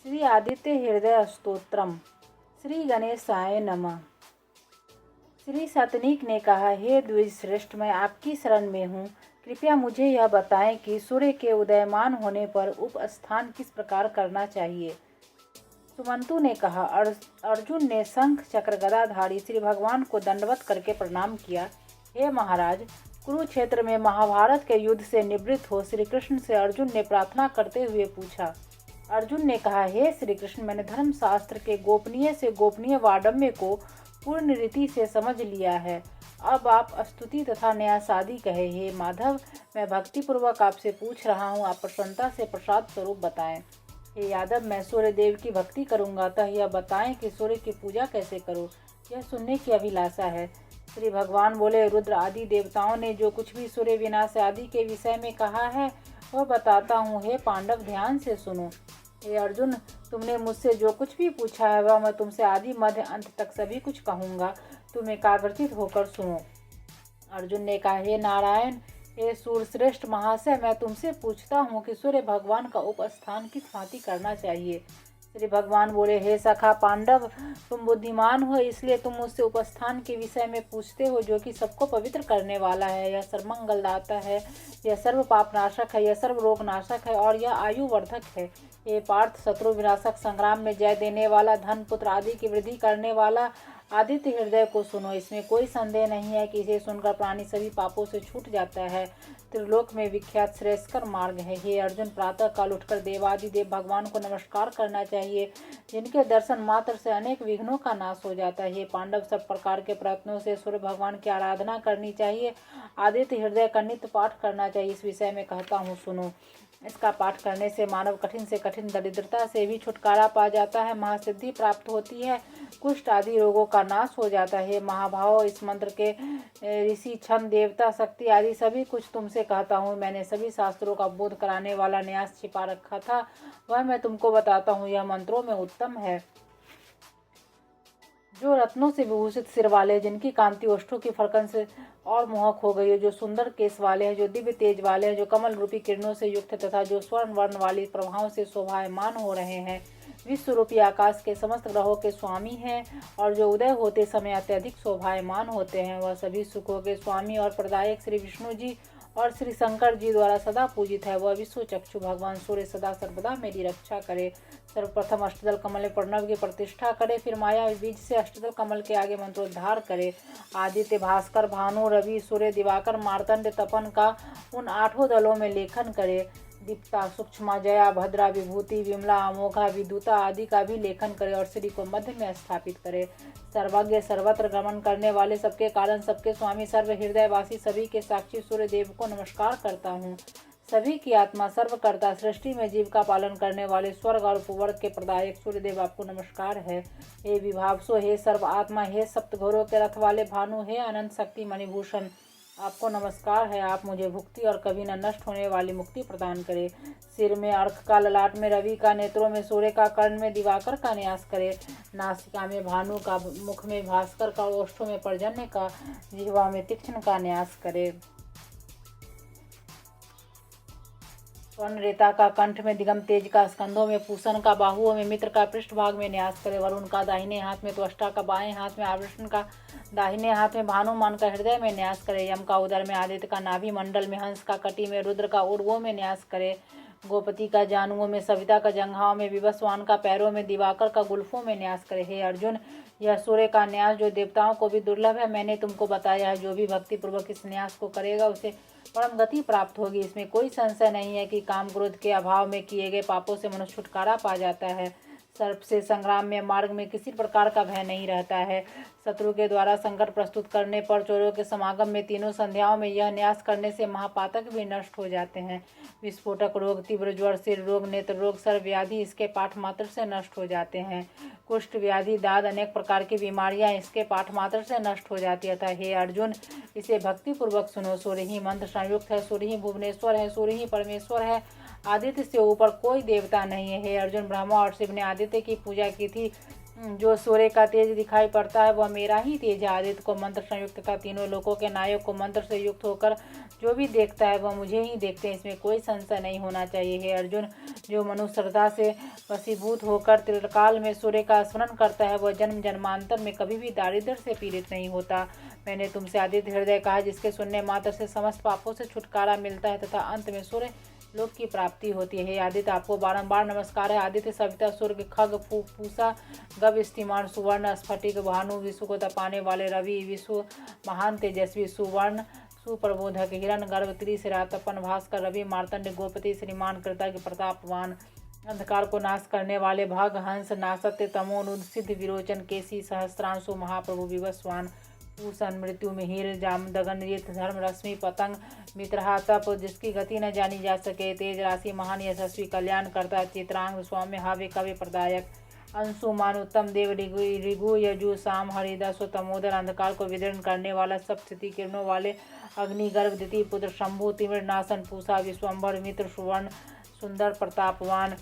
श्री आदित्य हृदय स्तोत्रम। श्री गणेशाय नमः। श्री सतनीक ने कहा, हे द्विज श्रेष्ठ, मैं आपकी शरण में हूँ। कृपया मुझे यह बताएं कि सूर्य के उदयमान होने पर उपस्थान किस प्रकार करना चाहिए। सुमंतु ने कहा, अर्जुन ने शंख चक्र गदाधारी श्री भगवान को दंडवत करके प्रणाम किया। हे महाराज, कुरुक्षेत्र में महाभारत के युद्ध से निवृत्त हो श्री कृष्ण से अर्जुन ने प्रार्थना करते हुए पूछा। अर्जुन ने कहा, हे श्री कृष्ण, मैंने धर्मशास्त्र के गोपनीय से गोपनीय वाडम्य को पूर्ण रीति से समझ लिया है। अब आप स्तुति तथा न्यास आदि कहे। हे माधव, मैं भक्तिपूर्वक आपसे पूछ रहा हूँ, आप प्रसन्नता से प्रसाद स्वरूप बताएं। हे यादव, मैं सूर्य देव की भक्ति करूँगा, अतः यह बताएं कि सूर्य की पूजा कैसे करो, यह सुनने की अभिलाषा है। श्री भगवान बोले, रुद्र आदि देवताओं ने जो कुछ भी सूर्य विनाश आदि के विषय में कहा है वह बताता हूँ। हे पांडव, ध्यान से सुनो। हे अर्जुन, तुमने मुझसे जो कुछ भी पूछा है वह मैं तुमसे आदि मध्य अंत तक सभी कुछ कहूँगा। तुम एकाग्रचित होकर सुनो। अर्जुन ने कहा, हे नारायण, हे सूर्यश्रेष्ठ महाशय, मैं तुमसे पूछता हूँ कि सूर्य भगवान का उपस्थान किस भांति करना चाहिए। श्री भगवान बोले, हे सखा पांडव, तुम बुद्धिमान हो, इसलिए तुम मुझसे उपस्थान के विषय में पूछते हो, जो कि सबको पवित्र करने वाला है। यह सर्वमंगलदाता है, यह सर्व पापनाशक है, यह सर्व रोगनाशक है और यह आयुवर्धक है। हे पार्थ, शत्रु विनाशक, संग्राम में जय देने वाला, धन पुत्र आदि की वृद्धि करने वाला आदित्य हृदय को सुनो। इसमें कोई संदेह नहीं है कि इसे सुनकर प्राणी सभी पापों से छूट जाता है। त्रिलोक में विख्यात श्रेयस्कर मार्ग है। हे अर्जुन, प्रातः काल उठकर देवादिदेव भगवान को नमस्कार करना चाहिए, जिनके दर्शन मात्र से अनेक विघ्नों का नाश हो जाता है। हे पांडव, सब प्रकार के प्रयत्नों से सूर्य भगवान की आराधना करनी चाहिए। आदित्य हृदय का नित्य पाठ करना चाहिए। इस विषय में कहता हूँ, सुनो। इसका पाठ करने से मानव कठिन से कठिन दरिद्रता से भी छुटकारा पा जाता है, महासिद्धि प्राप्त होती है, कुष्ठ आदि रोगों का नाश हो जाता है। महाभाव, इस मंत्र के ऋषि, छंद, देवता, शक्ति आदि सभी कुछ तुमसे कहता हूँ। मैंने सभी शास्त्रों का बोध कराने वाला न्यास छिपा रखा था, वह मैं तुमको बताता हूँ। यह मंत्रों में उत्तम है। जो रत्नों से विभूषित सिर वाले, जिनकी कांति ओष्ठों की फड़कन से और मोहक हो गई है, जो सुंदर केस वाले हैं, जो दिव्य तेज वाले हैं, जो कमल रूपी किरणों से युक्त तथा जो स्वर्ण वर्ण वाली प्रभाओं से शोभायमान हो रहे हैं, विश्व रूपी आकाश के समस्त ग्रहों के स्वामी हैं और जो उदय होते समय अत्यधिक शोभायमान होते हैं, वह सभी सुखों के स्वामी और प्रदायक श्री विष्णु जी और श्री शंकर जी द्वारा सदा पूजित है। वह विश्व चक्षु भगवान सूर्य सदा सर्वदा मेरी रक्षा करे। सर्वप्रथम अष्टदल कमल में प्रणव की प्रतिष्ठा करे, फिर माया बीज से अष्टदल कमल के आगे मंत्रोद्धार करे। आदित्य, भास्कर, भानु, रवि, सूर्य, दिवाकर, मार्तंड, तपन का उन 8 दलों में लेखन करे। दीप्ता, सूक्ष्मा, जया, भद्रा, विभूति, विमला, अमोघा, विद्युता आदि का भी लेखन करे और श्री को मध्य में स्थापित करे। सर्वज्ञ, सर्वत्र गमन करने वाले, सबके कारण, सबके स्वामी, सर्व हृदयवासी, सभी के साक्षी सूर्य देव को नमस्कार करता हूँ। सभी की आत्मा, सर्वकर्ता, सृष्टि में जीव का पालन करने वाले, स्वर्ग और उपवर्ग के प्रदायक सूर्यदेव आपको नमस्कार है। हे विभावसो, हे सर्व आत्मा, हे सप्तघोरों के रथ वाले भानु, हे अनंत शक्ति मणिभूषण, आपको नमस्कार है। आप मुझे भुक्ति और कभी न नष्ट होने वाली मुक्ति प्रदान करे। सिर में अर्क का, ललाट में रवि का, नेत्रों में सूर्य का, कर्ण में दिवाकर का न्यास करे। नासिका में भानु का, मुख में भास्कर का, ओष्ठों में पर्जन्य का, जिह्वा में तीक्ष्ण का न्यास करे। स्वर्ण रेता का, कंठ में दिगम तेज का, स्कंधों में पूषण का, बाहुओं में मित्र का, पृष्ठभाग में न्यास करे। वरुण का दाहिने हाथ में, त्वष्टा का बाएं हाथ में, आवर्षण का दाहिने हाथ में, भानुमान का हृदय में न्यास करे। यम का उदर में, आदित्य का नाभि मंडल में, हंस का कटी में, रुद्र का उर्वों में न्यास करे। गोपति का जानुओं में, सविता का जंघाओं में, विवस्वान का पैरों में, दिवाकर का गुल्फों में न्यास करे। हे अर्जुन, यह सूर्य का न्यास जो देवताओं को भी दुर्लभ है, मैंने तुमको बताया है। जो भी भक्ति पूर्वक इस न्यास को करेगा उसे परम गति प्राप्त होगी। इसमें कोई संशय नहीं है कि काम क्रोध के अभाव में किए गए पापों से मनुष्य छुटकारा पा जाता है। सर्प से संग्राम में, मार्ग में किसी प्रकार का भय नहीं रहता है। शत्रु के द्वारा संकट प्रस्तुत करने पर, चोरों के समागम में, तीनों संध्याओं में यह न्यास करने से महापातक भी नष्ट हो जाते हैं। विस्फोटक रोग, तीव्र ज्वर, सिर रोग, नेत्र रोग, सर्व व्याधि इसके पाठ मात्र से नष्ट हो जाते हैं। कुष्ठ व्याधि, दाद, अनेक प्रकार की बीमारियां इसके पाठ मात्र से नष्ट हो जाती है। हे अर्जुन, इसे भक्ति पूर्वक सुनो। सूर्य ही मंत्र संयुक्त है, सूर्य ही भुवनेश्वर है, सूर्य ही परमेश्वर है। आदित्य से ऊपर कोई देवता नहीं है। हे अर्जुन, ब्रह्मा और शिव ने आदित्य की पूजा की थी, जो सूर्य का तेज दिखाई पड़ता है वह मेरा ही तेज है। आदित्य को मंत्र संयुक्त का तीनों लोकों के नायक को मंत्र से युक्त होकर जो भी देखता है वह मुझे ही देखते हैं, इसमें कोई संशय नहीं होना चाहिए। हे अर्जुन, जो मनुष्य श्रद्धा से वशीभूत होकर त्रिकाल में सूर्य का स्मरण करता है वह जन्म जन्मांतर में कभी भी दारिद्र्य से पीड़ित नहीं होता। मैंने तुमसे आदित्य हृदय कहा, जिसके सुनने मात्र से समस्त पापों से छुटकारा मिलता है तथा अंत में सूर्य लोक की प्राप्ति होती है। हे आदित्य, आपको बारंबार नमस्कार है। आदित्य सविता सूर्य खग पूषा गव स्तिमान सुवर्ण स्फटिक भानु विश्व को तपाने वाले रवि विश्व महान तेजस्वी सुवर्ण सुप्रबोधक हिरण गर्भ त्रिशिरा तपन भास्कर रवि मार्तंड गोपति श्रीमान कृतज्ञ प्रतापवान अंधकार को नाश करने वाले भाग हंस नासत्य तमोनुद सिद्ध विरोचन केसी सहस्त्रांशु महाप्रभु विवस्वान पूषण मृत्यु मिहिर जामदगन रित धर्म रश्मि पतंग मित्रहा तप जिसकी गति न जानी जा सके तेज राशि महान यशस्वी कल्याण करता चित्रांग स्वाम्य हावे कवि प्रदायक अंशुमान उत्तम देव ऋगु यजु साम हरिदास तमोदर अंधकार को विदीर्ण करने वाला सब स्थिति किरणों वाले अग्निगर्भ द्वितीय पुत्र शंभु तिमिर नासन पूषा विश्वम्भर मित्र सुवर्ण सुंदर प्रतापवान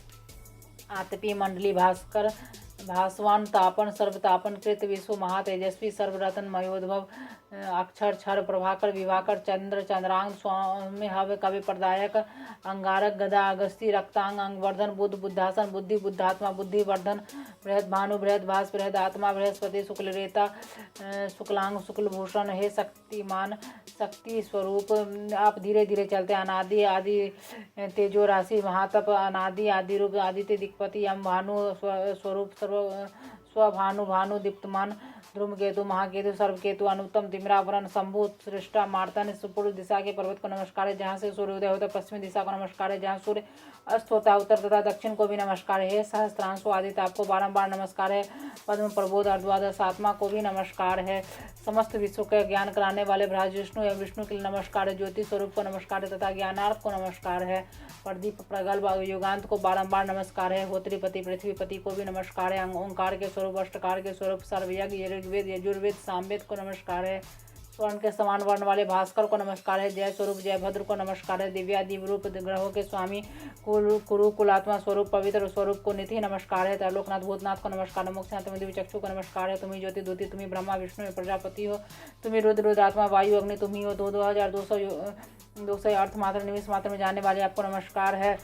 आतपी मंडली भास्कर भास्वान तापन सर्वतापन कृत विश्व महातेजस्वी सर्वरत्न मयोद्भव अक्षर क्षर प्रभाकर विभाकर चंद्र चंद्रांग स्वामी हव कवि प्रदायक अंगारक गदा अगस्ती रक्तांग अंगवर्धन बुद्ध बुद्धासन बुद्धि बुद्धात्मा बुद्धिवर्धन बृहद भानु बृहद भास बृहद आत्मा बृहस्पति शुक्ल रेता शुक्लांग शुक्ल भूषण हे शक्तिमान शक्ति स्वरूप। आप धीरे धीरे चलते अनादि आदि तेजो राशि महातप अनादि आदि रूप आदित्य दिक्पति यम भानु स्वरूप स्वभानु भानु दीप्तमान ध्रुमकेतु महाकेतु सर्वकेतु अनुत्तम तिमरावरण शंभु सृष्टा मार्तन पूर्व दिशा के पर्वत को नमस्कार है, जहाँ से सूर्य उदय होता है। पश्चिमी दिशा को नमस्कार है, जहाँ सूर्य अस्त होता है। उत्तर तथा दक्षिण को भी नमस्कार है। सहस्त्रांशु आदित्य आपको बारंबार नमस्कार है। पद्म प्रबोध अर्धद्वादश आत्मा को भी नमस्कार है। समस्त विश्व का ज्ञान कराने वाले ब्रह्म विष्णु एवं विष्णु के लिए नमस्कार है। ज्योति स्वरूप को नमस्कार है तथा ज्ञानार्थ को नमस्कार है। प्रदीप प्रगल्भ युगांत को बारंबार नमस्कार है। होत्रीपति पृथ्वीपति को भी नमस्कार है। ओंकार के स्वरूप अष्टकार के स्वरूप सर्वयज्ञ ऋग्वेद यजुर्वेद सामवेद को नमस्कार है। स्वर्ण के समान वर्ण वाले भास्कर को नमस्कार है। जय स्वरूप जय भद्र को नमस्कार है। दिव्यादि रूप ग्रहों के स्वामी कुरु कुलात्मा स्वरूप पवित्र स्वरूप को निधि नमस्कार है। त्रैलोकनाथ भूतनाथ को नमस्कार है। मोक्षनाथ दिव्य चक्षु को नमस्कार है। तुम्ही ज्योति दूती तुम्ही ब्रह्मा विष्णु प्रजापति हो। तुम्ही रुद्र आत्मा वायु अग्नि तुम्ही हो। 2200 अर्थ मात्र निमिष मात्र में जाने वाले आपको नमस्कार है।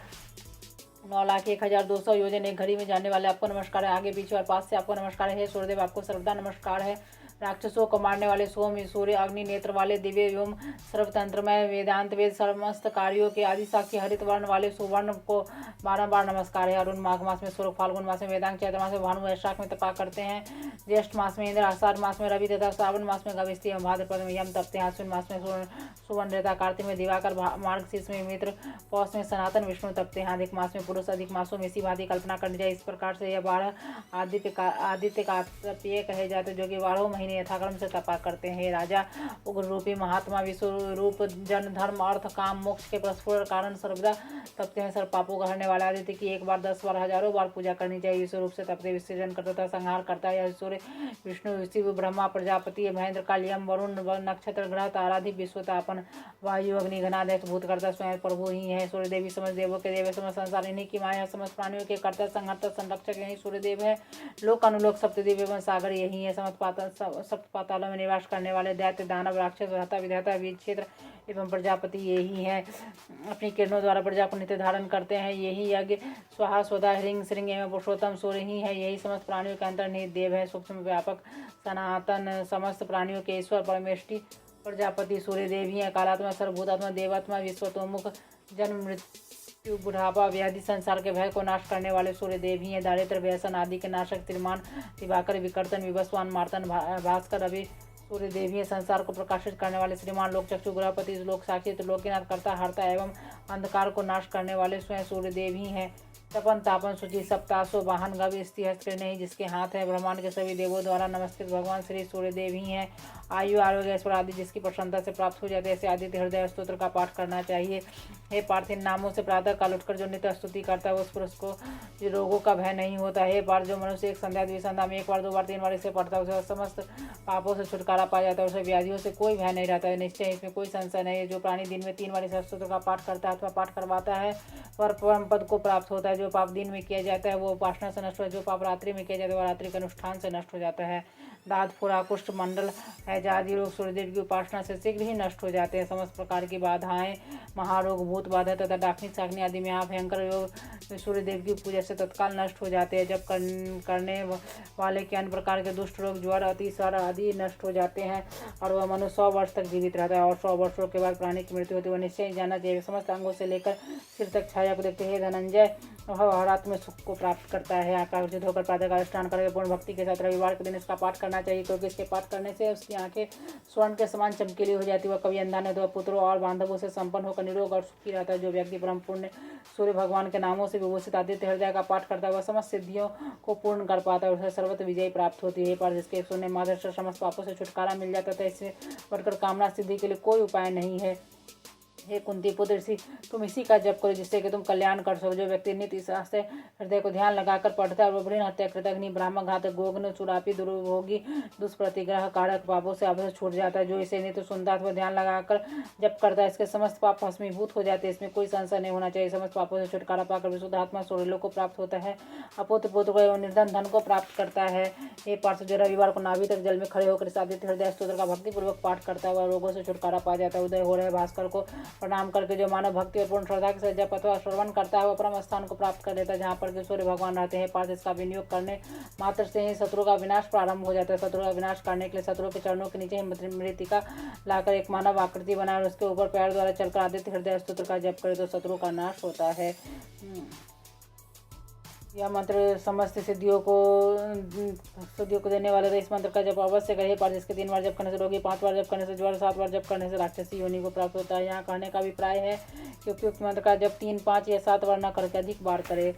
9,01,200 योजन एक घड़ी में जाने वाले आपको नमस्कार है। आगे पीछे और पास से आपको नमस्कार है। सूर्यदेव आपको सर्वदा नमस्कार है। राक्षसों को मारने वाले सोम सूर्य अग्नि नेत्र वाले दिव्य एवं सर्वतंत्रमय वेदांत वेद समस्त कार्यों के आदि साक्षी हरित वर्ण वाले सुवर्ण को बारंबार नमस्कार है। अरुण माघ मास में सूर्य फाल्गुन मास में वेदांत चैत्र मास में भानु वैशाख में तपा करते हैं। ज्येष्ठ मास में इंद्र आषाढ़ मास में रवि तथा श्रावण मास में गविष्ठी एवं भाद्रपद में यम तपते हैं। आश्विन मास में सुवर्ण रहता कार्तिक में दिवाकर मार्गशीर्ष में मित्र पौष में सनातन विष्णु तपते हैं। अधिक मास में पुरुष अधिक मासों में इसी भांति कल्पना करनी चाहिए। इस प्रकार से यह 12 आदित्य का तपीय कहे जाते जो कि 12 महीने यथाक्रम से तपा करते हैं। राजा उग्र रूपी महात्मा विश्व रूप जन धर्म अर्थ काम मोक्ष के प्रस्फुर कारण सर्वदा तपते हैं। सर्व पापों का हरने वाले आदित्य की एक बार 10 बार हजारों बार पूजा करनी चाहिए। विश्व रूप से तपते विसर्जन करता था संहार करता है। सूर्य विष्णु शिव ब्रह्मा प्रजापति महेंद्र काल यम वरुण नक्षत्र ग्रह ताराधि विश्वतापन वायु अग्नि घनाध्यक्ष भूत करता स्वयं प्रभु ही है। सूर्य देवी समस्त देवों के देव समस्त संसार इन्हीं की माया समस्त प्राणियों के कर्ता संहर्ता संरक्षक यही सूर्यदेव है। लोक अनुलोक सप्तदेव एवं सागर यही है। सप्त पातालों में निवास करने वाले दैत्य दानव राक्षस रहता विधाता वीर क्षेत्र एवं प्रजापति यही है। अपनी किरणों द्वारा प्रजा को नित्य धारण करते हैं। यही यज्ञ स्वाहा स्वधा ह्रीं श्रीं एवं पुरुषोत्तम सूर्य ही है। यही समस्त प्राणियों के अंतर्निहित देव है। सूक्ष्म व्यापक सनातन समस्त प्राणियों के ईश्वर परमेष्टि प्रजापति सूर्य देव ही है। कालात्मा सर्वभूतात्मा देवात्मा विश्वतोमुख जन्म मृत्यु बुढ़ापा व्याधि संसार के भय को नाश करने वाले सूर्य देव ही है। दारिद्र व्यसन आदि के नाशक त्रिमान दिवाकर विकर्तन विवस्वान मार्तन भास्कर रवि सूर्य देवी संसार को प्रकाशित करने वाले श्रीमान लोक चक्षु ग्रहपति लोक साक्षी लोकनाथ करता हरता एवं अंधकार को नाश करने वाले स्वयं सूर्य देव ही हैं। तपन तापन सूचि सप्तासो वाहन गव स्थिति हस्त नहीं जिसके हाथ है। ब्रह्मांड के सभी देवों द्वारा नमस्कृत भगवान श्री सूर्य देव ही हैं। आयु आरोग्य ऐश्वर्य आदि जिसकी प्रसन्नता से प्राप्त हो जाते हैं ऐसे आदित्य हृदय स्तोत्र का पाठ करना चाहिए। हे पार्थिव नामों से प्रातः काल उठकर जो नित्य स्तुति करता है उस पुरुष को रोगों का भय नहीं होता है। बार जो मनुष्य एक संध्या द्विसंध्या में 1 बार 2 बार 3 बार इसे पढ़ता है उसे समस्त पापों से छुटकारा पा जाता है। उसे व्याधियों से कोई भय नहीं रहता है। निश्चय इसमें कोई संशय नहीं है। जो प्राणी दिन में 3 बार इस स्तोत्र का पाठ करता है अथवा पाठ करवाता है पर परम पद को प्राप्त होता है। जो पाप दिन में किया जाता है वो उपासना से नष्ट हो, जो पाप रात्रि में किया जाता है वो रात्रि के अनुष्ठान से नष्ट हो जाता है। दांत फुरा, कुष्ठ मंडल, हैजा आदि रोग सूर्यदेव की उपासना से शीघ्र ही नष्ट हो जाते हैं। समस्त प्रकार की बाधाएं, महारोग, भूत बाधा तथा डाकनी साकनी आदि में आप भयंकर योग सूर्यदेव की पूजा से तत्काल नष्ट हो जाते हैं। जब करने वाले के अन्य प्रकार के दुष्ट रोग, ज्वर, अतिसार आदि नष्ट हो जाते हैं और वह मनुष्य 100 वर्ष तक जीवित रहता है और 100 वर्षों के बाद प्राणी की मृत्यु होती है। वह निश्चय ही जाना चाहिए। समस्त अंगों से लेकर सिर तक छाया को देखते हैं। धनंजय में सुख को प्राप्त करता है। आकांक्षित होकर प्रातःकाल स्नान करके पूर्ण भक्ति के साथ रविवार के दिन इसका पाठ करना चाहिए, क्योंकि इसके पाठ करने से उसकी आंखें स्वर्ण के समान चमकीली हो जाती है। वह कभी अंधा नहीं तो पुत्रों और बांधवों से संपन्न होकर निरोग और सुखी रहता है। जो व्यक्ति परम पुण्य सूर्य भगवान के नामों से विभूषित आदित्य हृदय का पाठ करता है वह समस्त सिद्धियों को पूर्ण कर पाता है। उसे सर्वत्र विजय प्राप्त होती है। पर जिसके सुनने मात्र से समस्त पापों से छुटकारा मिल जाता है, इससे बढ़कर कामना सिद्धि के लिए कोई उपाय नहीं है। हे कुंती पुत्र ऋषि, तुम इसी का जप करो जिससे कि तुम कल्याण कर सको। जो व्यक्ति नित्य से हृदय को ध्यान लगाकर पढ़ता है और भ्रूण हत्या, कृतघ्नि, ब्राह्मण घातक, गोग्न, चुरापी, दुर्भोगी, दुष्प्रतिग्रह कारक पापों से अवश्य छूट जाता है। जो इसे नित्य सुनता है ध्यान लगाकर जप करता है, इसके समस्त पाप भस्मीभूत हो जाते हैं। इसमें कोई संशय नहीं होना चाहिए। समस्त पापों से छुटकारा पाकर विशुद्ध आत्मा सूर्यलोक को प्राप्त होता है। अपुत्र पुत्र को एवं निर्धन धन को प्राप्त करता है। ये पार्थ जो रविवार को नाभि तक जल में खड़े होकर इस आदित्य हृदय स्तोत्र का भक्तिपूर्वक पाठ करता है वह रोगों से छुटकारा पा जाता है। उदय हो रहे भास्कर को प्रणाम करके जो मानव भक्ति और पूर्ण श्रद्धा के साथ जप अथवा श्रवण करता है वह परम स्थान को प्राप्त कर लेता है, जहाँ पर सूर्य भगवान रहते हैं। पार्थ इसका विनियोग करने मात्र से ही शत्रु का विनाश प्रारंभ हो जाता है। शत्रु का विनाश करने के लिए शत्रु के चरणों के नीचे मृतिका लाकर एक मानव आकृति बनाए और उसके ऊपर पैर द्वारा चलकर आदित्य हृदय स्तोत्र का जप करे तो शत्रु का नाश होता है। यह मंत्र समस्त सिद्धियों को देने वाले तो इस मंत्र का जप अवश्य करिए। पर जिसके 3 बार जप करने से रोगी, 5 बार जप करने से ज्वर, 7 बार जप करने से राक्षसी योनि को प्राप्त होता है। यहाँ कहने का अभिप्राय है कि उपयुक्त मंत्र का जप 3, 5 या 7 बार न करके अधिक बार करे।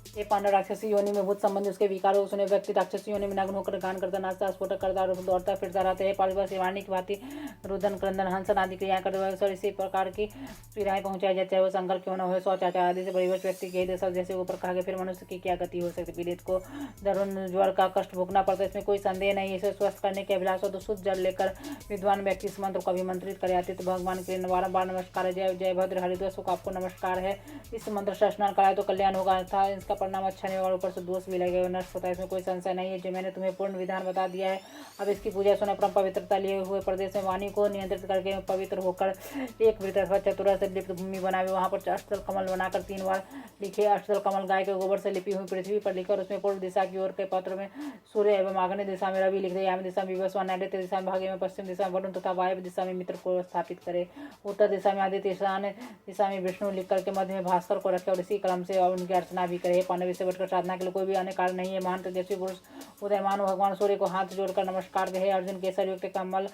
ये पांडव राक्षसी योनि में भूत संबंधी उसके विकारों को सुने व्यक्ति राक्षसी योनि में नग्न होकर गान करता, नाचता, स्फोटक करता और दौड़ता फिरता रहता है। पार्थिव शिवानी की भांति रुदन, क्रंदन, हंसन आदि क्रियाएं करते हुए इसी प्रकार की पीड़ाएं पहुंचाई जाती है। वो शंकर क्यों न हो, 100 चाचा आदि से परिवर्ष व्यक्ति के हृदय सब जैसे ऊपर कहा गया, फिर मनुष्य की क्या गति हो सकती। पीड़ित को दरुण ज्वर का कष्ट भोगना पड़ता है, इसमें कोई संदेह नहीं। इसे स्वस्थ करने के अभिलाष हो तो शुद्ध जल लेकर विद्वान व्यक्ति इस मंत्र को अभिमंत्रित करे। आदित्य भगवान के लिए बारंबार नमस्कार है। जय जय भद्र हरिद्वस को आपको नमस्कार है। इस मंत्र से स्नान कराए तो कल्याण होगा था। इसका परिणाम अच्छा नहीं होगा, ऊपर से दोष भी लगेगा, नष्ट होता है, इसमें कोई संशय नहीं है। जो मैंने तुम्हें पूर्ण विधान बता दिया है। अब इसकी पूजा सुने परम पवित्रता लिए हुए प्रदेश में वाणी को नियंत्रित करके पवित्र होकर एक वृत्त अथवा चतुरा से लिप्त भूमि बनावे। वहाँ पर अष्टदल कमल बनाकर 3 बार लिखे। अष्टदल कमल गाय के गोबर से लिपी हुई पृथ्वी पर लिखकर उसमें पूर्व दिशा की ओर के पत्र में सूर्य एवं आग्नेय दिशा में रवि लिख दे। याम दिशा में विवस्वान, नैऋत्य दिशा में भाग्य में, पश्चिम दिशा में वरुण तथा वायव्य दिशा में मित्र को स्थापित करे। उत्तर दिशा में आदित्य, ईशान्य दिशा में विष्णु लिख करके मध्य में भास्कर को रखे और इसी क्रम से उनकी अर्चना भी करे। पांडव से बढ़कर साधना के लिए कोई भी अन्य कारण नहीं है। महान तेजस्वी पुरुष उदयमान भगवान सूर्य को हाथ जोड़कर नमस्कार कहे। अर्जुन केसर युक्त कमल,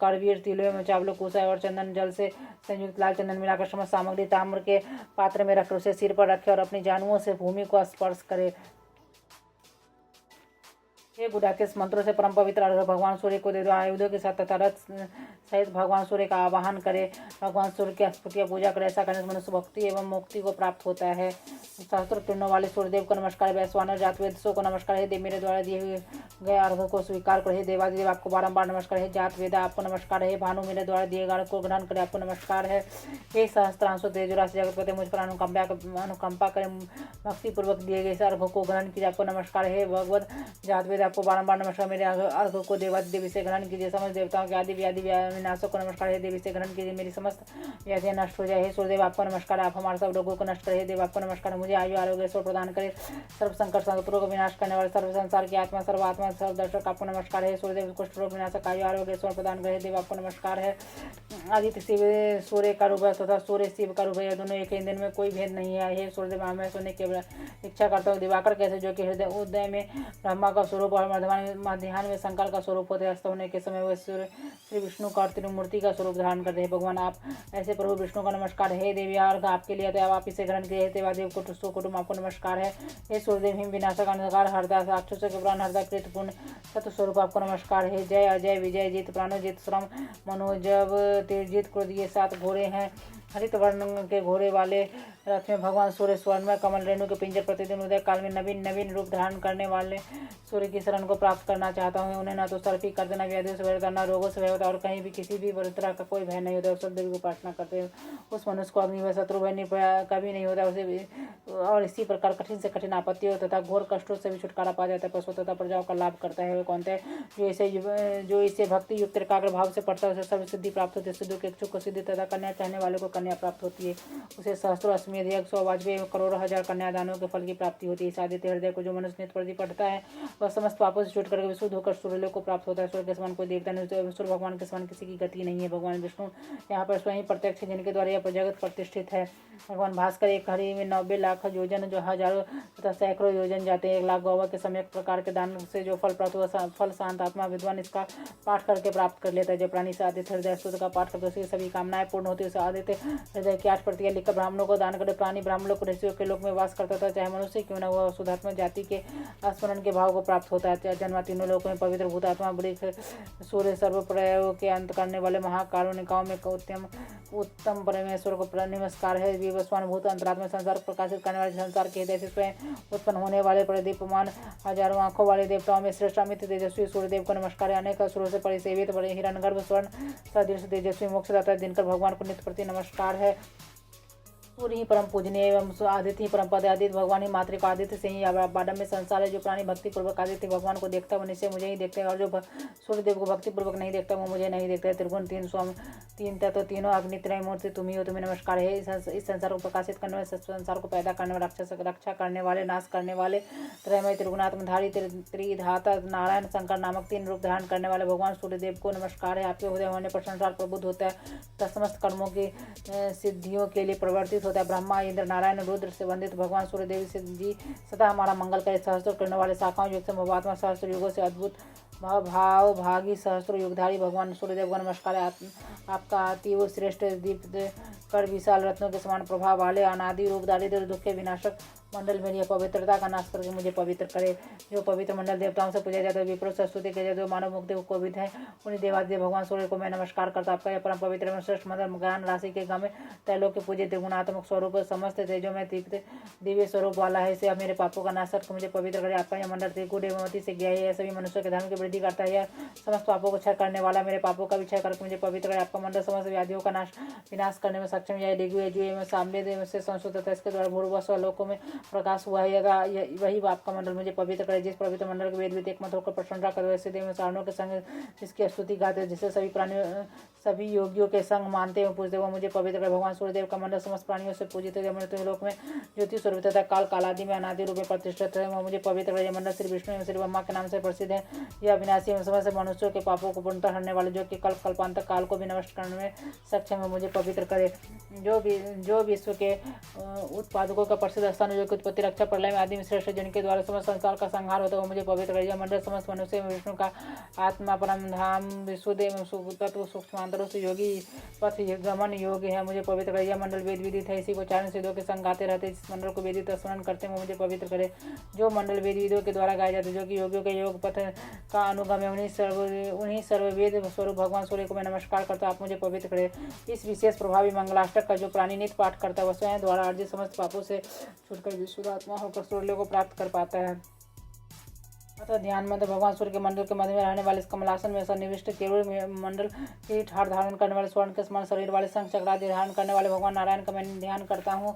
करवीर, तिलों में चावलों, कुसा और चंदन जल से संयुक्त लाल चंदन मिलाकर समस्त सामग्री ताम्र के पात्र में रख उसे सिर पर रखे और अपनी जानुओं से भूमि को स्पर्श करे। हे गुडाकेश, मंत्रों से परम पवित्र अर्घ भगवान सूर्य को दे दो। आयुधों के साथ तथा रथ सहित भगवान सूर्य का आवाहन करे। भगवान सूर्य की स्फुटिया पूजा करे। ऐसा करने से मनुष्य भक्ति एवं मुक्ति को प्राप्त होता है। सहस्त्र किरणों वाले सूर्यदेव को नमस्कार। वैश्वानर जातवेदों को नमस्कार। हे देव, मेरे द्वारा दिए हुए गए अर्घ को स्वीकार करो। हे देवादिदेव, आपको बारंबार नमस्कार है। जातवेदा, आपको नमस्कार है। भानु, मेरे द्वारा दिए गए अर्घ को ग्रहण करे, आपको नमस्कार है। हे सहस्त्रांशो तेजराश जगतपति, मुझ पर अनुकंपा करें, भक्तिपूर्वक दिए गए इस अर्घ को ग्रहण कीजिए, आपको नमस्कार है। भगवत जातवेद, आपको बारंबार नमस्कार। मेरे अर्घ को देवादिदेव से ग्रहण कीजिए। समस्त देवताओं के आदि व्याधि विनाशों को नमस्कार है। देवी से ग्रहण कीजिए, मेरी समस्त व्याधियां नष्ट हो जाए। हे सूर्यदेव, आपको नमस्कार, आप हमारे सब रोगों को नष्ट करे। देव, आपको नमस्कार, मुझे आयु आरोग्य ऐश्वर्य प्रदान करे। सर्व संकट शत्रुओं को विनाश करने वाले सर्व संसार की आत्मा, सर्वात्मा, सर्वदर्शक, आपको नमस्कार है। सूर्यदेव, कुष्ठ रोग विनाशक, आयु आरोग्य ऐश्वर्य प्रदान करे। देव, आपको नमस्कार है। आदित्य शिव सूर्य का रूप है तथा सूर्य शिव का रूप है, दोनों एक ही दिन में कोई भेद नहीं है। हे सूर्यदेव, मैं सुनने की इच्छा करता हूँ। दिवाकर कैसे, जो कि हृदय उदय में ब्रह्मा का स्वरूप और मध्याह्न में शंकर का स्वरूप होते हैं, अस्त होने के समय वह सूर्य श्री विष्णु का और त्रिमूर्ति का स्वरूप धारण करते हैं। भगवान, आप ऐसे प्रभु विष्णु का नमस्कार है। देवी, अर्घ आपके लिए तो आप इसे ग्रहण किए। देवादेव कुटुंब, आपको नमस्कार है। हे सूर्यदेव, हिम विनाशक, अंधकार हरदा, राक्षसों के प्राण हरदा, कृत पुण्य सत्य स्वरूप, आपको नमस्कार है। जय अजय विजय, जीत प्राणो, जीत श्रम, मनोजब, तेजित क्रोध, ये 7 घोड़े हैं हरित वर्ण के घोड़े वाले रथ में भगवान सूर्य स्वर्णमय कमल रेणु के पिंजर प्रतिदिन उदय काल में नवीन नवीन रूप धारण करने वाले सूर्य की शरण को प्राप्त करना चाहता हूँ। उन्हें न तो सर्पी कर देना, व्याधियों से भय, न रोगों से भय होता और कहीं भी किसी भी तरह का कोई भय नहीं होता। उस देवी को प्रार्थना करते उस मनुष्य को अग्नि व शत्रु भय कभी नहीं होता उसे, और इसी प्रकार कठिन से कठिन आपत्तियों तथा घोर कष्टों से भी छुटकारा पा जाता है। पशु तथा प्रजाओं का लाभ करता है। कौन है जो इसे भक्ति युक्त एकाग्र भाव से पढ़ता है उसे सर्व सिद्धि प्राप्त होती है। सिद्धों के इच्छुक को सिद्धि तथा कन्या चाहने वाले को कन्या प्राप्त होती है। उसे सहस्त्रों अश्वमेध यज्ञ 100 वाजपेयी करोड़ों हजार कन्यादानों के फल की प्राप्ति होती है। इस आदित्य हृदय को जो मनुष्य नित्य प्रति पढ़ता है वह समस्त पापों से छूट करके विशुद्ध होकर सूर्यलोक को प्राप्त होता है। सूर्य के समान कोई देवता नहीं, सूर्य भगवान के समान किसी की गति नहीं है। भगवान विष्णु यहाँ पर स्वयं प्रत्यक्ष जिनके द्वारा यह जगत प्रतिष्ठित है। भगवान भास्कर एक घड़ी में 90 लाख योजन जो हजारों तथा सैकड़ों योजन जाते हैं। 1 लाख गौवा के समय प्रकार के दान से जो फल प्राप्त हुआ फल शांत आत्मा विद्वान इसका पाठ करके प्राप्त कर लेता है। जो प्राणी से आदित्य हृदय स्तोत्र का पाठ करते उसकी सभी कामनाएं पूर्ण होती है। उसे आदित्य हृदय की 8 प्रतियां लिखकर ब्राह्मणों को दान करे। प्राणी ब्राह्मणों को ऋषियों के लोक में वास करता था, चाहे मनुष्य क्यों न हुआ। शुद्धात्मा जाति के स्मरण के भाव को प्राप्त होता है। जन्मा तीनों लोकों में पवित्र भूतात्मा बड़ी सूर्य सर्व प्रयोग के अंत करने वाले महाकारुणिकाओं में उत्तम परमेश्वर को नमस्कार है। विवस्वानुभूत अंतरात्मा संसार को प्रकाशित करने वाले, संसार के हृदय से स्वयं उत्पन्न होने वाले प्रदीपमान हजारों आंखों वाले देवताओं में श्रेष्ठ अमित तेजस्वी सूर्यदेव को नमस्कार है। अनेक असुरों से परिसेवित बड़े हिरण्यगर्भ स्वर्ण सदृश तेजस्वी मोक्षदाता दिनकर भगवान को नित्य प्रति नमस्कार है। सूर्य ही परम पूजनीय एवं आदित्य ही परम पद। आदित्य भगवान ही मातृका आदित्य से ही बाडम में संसार है। जो प्राणी भक्ति पूर्वक आदित्य भगवान को देखता है वो निश्चय मुझे ही देखते हैं, और जो सूर्यदेव को भक्ति पूर्वक नहीं देखता वो मुझे नहीं देखता है। त्रिगुण तीन स्वामी तीन तत्व तीनों अग्नित्रय मूर्ति तुम ही हो, तुम्हें नमस्कार है। इस संसार को प्रकाशित करने वाले, संसार को पैदा करने वाले, रक्षा करने वाले, नाश करने वाले, त्रयमय त्रिगुणात्मधारी त्रिधाता नारायण शंकर नामक 3 रूप धारण करने वाले भगवान सूर्यदेव को नमस्कार है। आपके उदय होने पर संसार प्रबुद्ध होता है तथा समस्त कर्मों की सिद्धियों के लिए प्रवर्तित होता है। ब्रह्मा इंद्र नारायण रुद्र से वंदित भगवान सूर्यदेव जी सदा हमारा मंगल करे। सहस्त्र करने वाले शाखाओं युक्त भवात्मा सहस्त्र युगों से अद्भुत भाव भागी सहस्त्र युगधारी भगवान सूर्यदेव को नमस्कार है। आपका अतीव श्रेष्ठ दीप्त कर विशाल रत्नों के समान प्रभाव वाले अनादि रूप दारिद्र दुख के विनाशक मंडल मेरी पवित्रता का नाश करके मुझे पवित्र करे। जो पवित्र मंडल देवताओं से पूजा जाता है, विप्रो से स्तुति किया जाता है, जो मानव मुक्ति को कोविद है, उन्हीं देवादिदेव भगवान सूर्य को मैं नमस्कार करता। आपका यह परम पवित्र एवं श्रेष्ठ मंडल ज्ञान राशि के गमे तैलोक के पूजे त्रिगुणात्मक स्वरूप समस्त तेजों में दीप्त दिव्य स्वरूप वाला है। इसे अब मेरे पापों का नाश करके मुझे पवित्र करे। आपका यह मंडल त्रिकुट एवं अति से गया है, सभी मनुष्यों के धर्म की वृद्धि करता है। यह समस्त पापों को क्षय करने वाला, मेरे पापों का भी क्षय करके मुझे पवित्र करे। आपका मंडल समस्त व्याधियों का विनाश करने में सक्षम है। डेंगू एजू एवं सामने से संशोधित है, इसके द्वारा भूर्भस्व लोकों में प्रकाश हुआ है। वही आपका मंडल मुझे पवित्र करे। जिस पवित्र मंडल के वेद एक मत होकर प्रशंसा कर वैसे देव सारणों के संग जिसकी स्तुति गाते, जिसे सभी प्राणियों सभी योगियों के संग मानते हैं पूजते, वो मुझे पवित्र करे। भगवान सूर्यदेव का मंडल समस्त प्राणियों से पूजित है। मृत्यु लोक में ज्योति स्वरूप तथा काल कालादि में अनादि रूप में प्रतिष्ठित है, वह मुझे पवित्र करे। मंडल श्री विष्णु एवं श्री ब्रह्मा के नाम से प्रसिद्ध है। यह अविनाशी एवं समस्त मनुष्यों के पापों को पूर्णतः हरने वाले, जो कि कल्पांत काल को भी नष्ट करने में सक्षम है, मुझे पवित्र करे। जो विश्व के उत्पादकों का प्रसिद्ध स्थान, जो कि उत्पत्ति रक्षा प्रलय में आदि में श्रेष्ठ, जिनके द्वारा समस्त संसार का संहार होता है, वो मुझे पवित्र करे। यह मंडल समस्त मनुष्य एवं विष्णु का आत्मा परम धाम विशुद्ध एवं तत्व सूक्ष्मांतरों से योगी पथ गमन योग है, मुझे पवित्र करे। यह मंडल वेद विदित है, इसी को चारण सिद्धों के संग गाते रहते। इस मंडल को वेदित स्मरण करते हैं, वो मुझे पवित्र करे। जो मंडल वेद विदों के द्वारा गाए जाते हैं, जो कि योगियों के योग पथ का अनुगम है, उन्हीं सर्ववेद स्वरूप भगवान सूर्य को मैं नमस्कार करता हूँ, आप मुझे पवित्र करे। इस विशेष प्रभावी मंगलाष्टक का जो प्राणी नित्य पाठ करता है, वह स्वयं द्वारा अर्जित समस्त पापों से छूटकर विशुद्धात्मा होकर सूर्य को प्राप्त कर पाता है। अतः ध्यान में भगवान सूर्य के मंडल के मध्य में रहने वाले इस कमलासन में सन्निविष्ट केवल मंडल की ठाट धारण करने वाले स्वर्ण के समान शरीर वाले शंख चक्रादि धारण करने वाले भगवान नारायण का मैं ध्यान करता हूँ।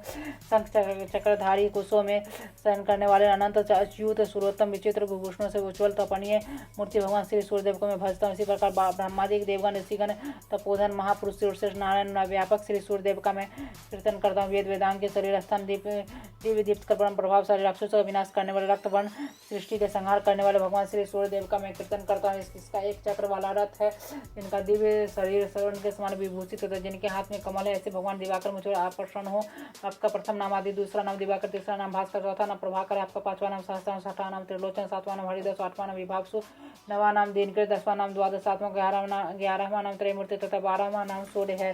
शंख चक्रधारी कुशों में शयन करने वाले अनंत अच्युत सुरोत्तम विचित्र भूषणों से उज्ज्वल तपनीय मूर्ति भगवान श्री सूर्यदेव को मैं भजता हूँ। इसी प्रकार ब्रह्मादिक देवगण ऋषिगण तपोधन महापुरुष श्रेष्ठ नारायण व्यापक श्री सूर्यदेव का मैं कीर्तन करता हूँ। वेद वेदांग के शरीर स्थान दिव्य दीप्त कर परम प्रभावशाली राक्षसों का विनाश करने वाले रक्त वर्ण सृष्टि के संहार करने वाले भगवान श्री सूर्यदेव का मैं कीर्तन करता हूँ। इसका एक चक्र वाला रथ है, जिनका दिव्य शरीर स्वर्ण के समान विभूषित होता है, जिनके हाथ में कमल है, ऐसे भगवान दिवाकर मुझे आकर्षण हो। आपका प्रथम नाम आदि, दूसरा नाम दिवाकर, तीसरा नाम भास्कर, चौथा नाम प्रभाकर, आपका पांचवा नाम सहस्त्र, छठा नाम त्रिलोचन, सातवां नाम हरिदास, आठवां नाम विभागसु, नवा नाम दिनकर, 10वां नाम द्वादश, सातवां 11वां नाम त्रयमूर्ति तथा 12वां नाम सूर्य है।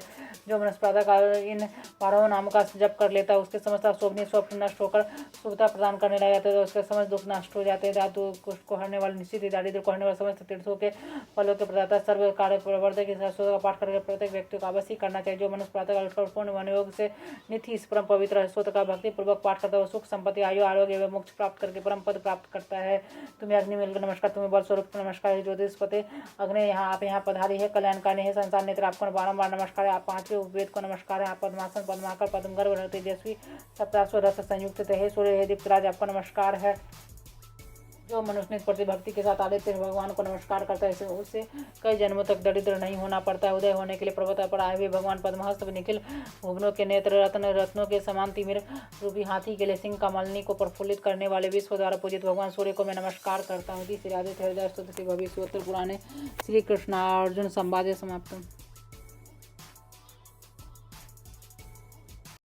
जो बृहस्पति का इन 12 नामों का जप कर लेता है, उसके समस्त शोभनीय स्वप्न नष्ट होकर शुभता प्रदान करने लग जाते हैं, उसके समस्त दुख नष्ट हो जाते हैं। कुष्ठ को हरने वाले, निश्चित ही दारिद्र्य को हरने वाले, समस्त तीर्थों के फलों के प्रदाता, सर्व कार्य प्रवर्तक के साथ का पाठ करके प्रत्येक व्यक्ति को अवश्य करना चाहिए। जो मनुष्य प्रातःकाल उठकर पूर्ण मन योग से नित्य इस परम पवित्र स्तोत्र का भक्ति पूर्वक पाठ करता है, सुख संपत्ति, आयु, आरोग्य एवं मोक्ष प्राप्त करके परम पद प्राप्त करता है। तुम्हें अग्नि मिलकर नमस्कार, तुम्हें बल स्वरूप नमस्कार है। ज्योतिषपते अग्नि यहाँ आप यहाँ पधारी है, कल्याणकारी है, संसार नेत्र आपको बारंबार नमस्कार है। आप पांचवें उपवेद को नमस्कार है। आप पद्मासन, पद्माकर, पद्म गर्भ, तेजस्वी, सप्ताश्व रस संयुक्त है, सूर्य है, दीप्तराज आपको नमस्कार है। जो मनुष्य नित्य प्रति भक्ति के साथ आदित्य भगवान को नमस्कार करता है, उससे कई जन्मों तक दरिद्र नहीं होना पड़ता है। उदय होने के लिए पर्वत पर आए हुए भगवान पद्महस्त निखिल भुवनों के नेत्र रत्नों के समान तिमिर रूपी हाथी के लिए सिंह कमलनी को प्रफुल्लित करने वाले विश्व द्वारा पूजित भगवान सूर्य को मैं नमस्कार करता हूँ। श्री आदित्य हृदय स्तुति भविष्योत्तर पुराणे श्री कृष्णार्जुन संवादे समाप्त।